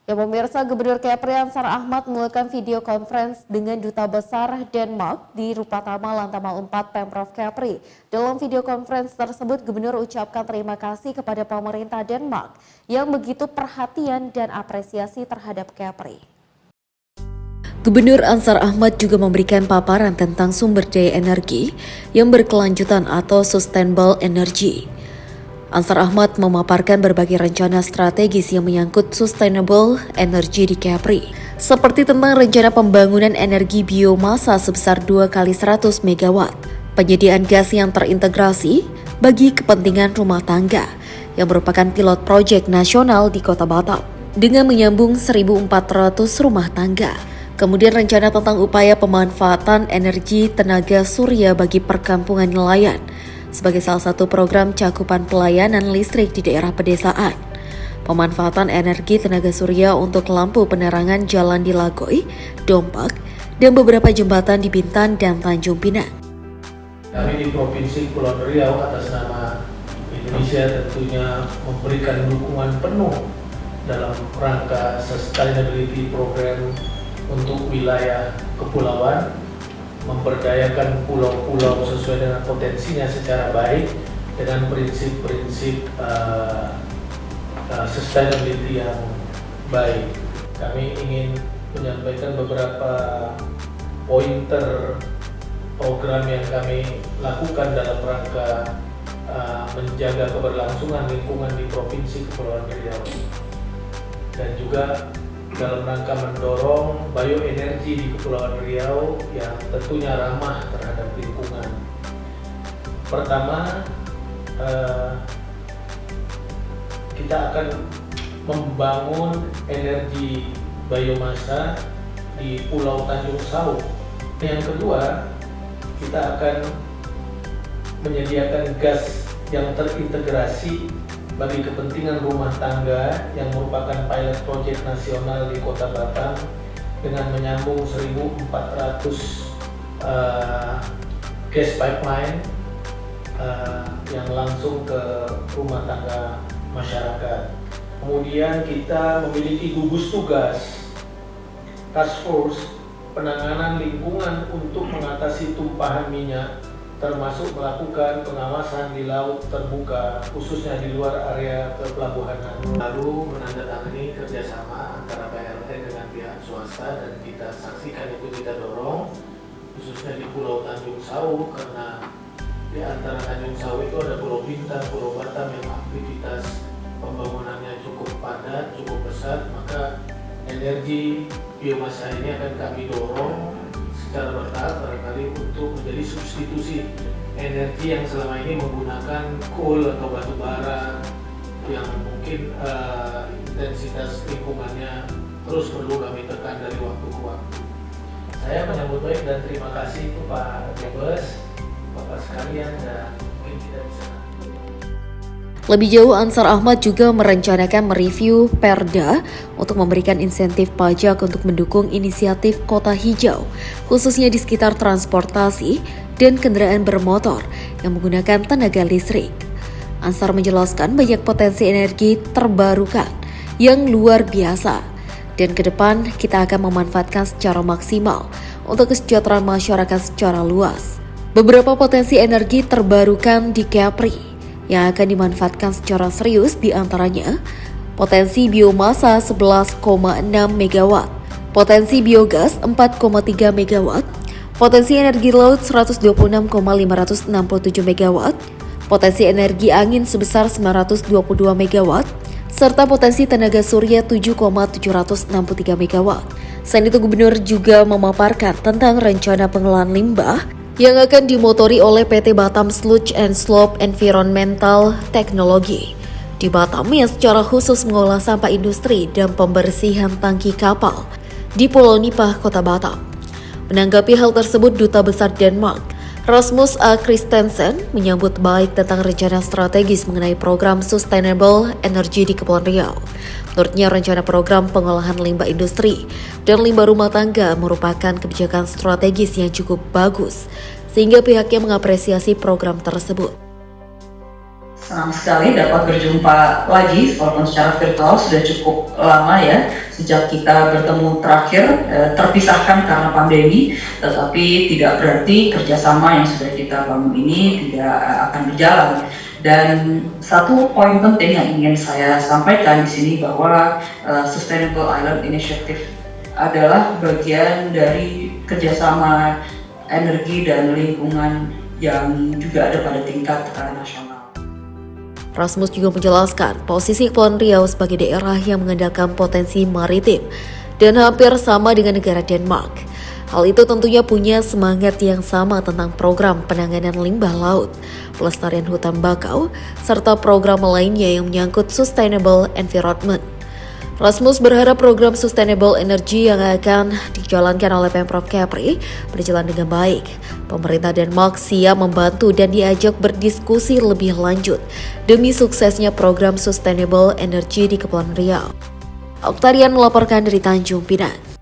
Ya pemirsa, Gubernur Kepri Ansar Ahmad melakukan video conference dengan Duta Besar Denmark di Rupatama Lantama 4 Pemprov Kepri. Dalam video conference tersebut, Gubernur ucapkan terima kasih kepada pemerintah Denmark yang begitu perhatian dan apresiasi terhadap Kepri. Gubernur Ansar Ahmad juga memberikan paparan tentang sumber daya energi yang berkelanjutan atau sustainable energy. Ansar Ahmad memaparkan berbagai rencana strategis yang menyangkut sustainable energy di Kepri, seperti tentang rencana pembangunan energi biomasa sebesar 2 kali 100 MW, penyediaan gas yang terintegrasi bagi kepentingan rumah tangga yang merupakan pilot proyek nasional di Kota Batam dengan menyambung 1.400 rumah tangga. Kemudian rencana tentang upaya pemanfaatan energi tenaga surya bagi perkampungan nelayan sebagai salah satu program cakupan pelayanan listrik di daerah pedesaan. Pemanfaatan energi tenaga surya untuk lampu penerangan jalan di Lagoy, Dompak, dan beberapa jembatan di Bintan dan Tanjung Pinang. Kami di Provinsi Kepulauan Riau atas nama Indonesia tentunya memberikan dukungan penuh dalam rangka sustainability program untuk wilayah kepulauan, memberdayakan pulau-pulau sesuai dengan potensinya secara baik dengan prinsip-prinsip sustainability yang baik. Kami ingin menyampaikan beberapa pointer program yang kami lakukan dalam rangka menjaga keberlangsungan lingkungan di Provinsi Kepulauan Riau dan juga dalam rangka mendorong bioenergi di Kepulauan Riau yang tentunya ramah terhadap lingkungan. Pertama, kita akan membangun energi biomasa di Pulau Tanjung Sau. Yang kedua, kita akan menyediakan gas yang terintegrasi bagi kepentingan rumah tangga yang merupakan pilot project nasional di Kota Batam dengan menyambung 1.400 gas pipeline yang langsung ke rumah tangga masyarakat. Kemudian kita memiliki gugus tugas task force penanganan lingkungan untuk mengatasi tumpahan minyak, termasuk melakukan pengawasan di laut terbuka, khususnya di luar area kepelabuhanan. Lalu menandatangani kerjasama antara PLN dengan pihak swasta dan kita saksikan itu kita dorong, khususnya di Pulau Tanjung Sau, karena di antara Tanjung Sau itu ada Pulau Bintan, Pulau Batam yang aktivitas pembangunannya cukup padat, cukup besar, maka energi biomasa ini akan kami dorong secara bertahap barangkali untuk menjadi substitusi energi yang selama ini menggunakan coal atau batu bara yang mungkin intensitas lingkungannya terus perlu kami tekan dari waktu ke waktu. Saya menyambut baik dan terima kasih kepada Dubes, Bapak sekalian, dan mungkin kita bisa. Lebih jauh, Ansar Ahmad juga merencanakan mereview Perda untuk memberikan insentif pajak untuk mendukung inisiatif kota hijau, khususnya di sekitar transportasi dan kendaraan bermotor yang menggunakan tenaga listrik. Ansar menjelaskan banyak potensi energi terbarukan yang luar biasa, dan ke depan kita akan memanfaatkan secara maksimal untuk kesejahteraan masyarakat secara luas. Beberapa potensi energi terbarukan di Kepri yang akan dimanfaatkan secara serius diantaranya potensi biomasa 11,6 MW, potensi biogas 4,3 MW, potensi energi laut 126,567 MW, potensi energi angin sebesar 922 MW, serta potensi tenaga surya 7,763 MW. Selain itu, Gubernur juga memaparkan tentang rencana pengelolaan limbah yang akan dimotori oleh PT Batam Sludge and Slope Environmental Technology di Batam yang secara khusus mengolah sampah industri dan pembersihan tangki kapal di Pulau Nipah, Kota Batam. Menanggapi hal tersebut, Duta Besar Denmark, Rasmus A. Christensen, menyambut baik tentang rencana strategis mengenai program Sustainable Energy di Kepulauan Riau. Menurutnya, rencana program pengolahan limbah industri dan limbah rumah tangga merupakan kebijakan strategis yang cukup bagus, sehingga pihaknya mengapresiasi program tersebut. Senang sekali dapat berjumpa lagi, walaupun secara virtual sudah cukup lama ya, sejak kita bertemu terakhir, terpisahkan karena pandemi, tetapi tidak berarti kerjasama yang sudah kita bangun ini tidak akan berjalan. Dan satu poin penting yang ingin saya sampaikan di sini bahwa Sustainable Island Initiative adalah bagian dari kerjasama energi dan lingkungan yang juga ada pada tingkat nasional. Rasmus juga menjelaskan posisi Kepulauan Riau sebagai daerah yang mengandalkan potensi maritim dan hampir sama dengan negara Denmark. Hal itu tentunya punya semangat yang sama tentang program penanganan limbah laut, pelestarian hutan bakau, serta program lainnya yang menyangkut sustainable environment. Rasmus berharap program Sustainable Energy yang akan dijalankan oleh Pemprov Kepri berjalan dengan baik. Pemerintah Denmark siap membantu dan diajak berdiskusi lebih lanjut demi suksesnya program Sustainable Energy di Kepulauan Riau. Oktarian melaporkan dari Tanjung Pinang.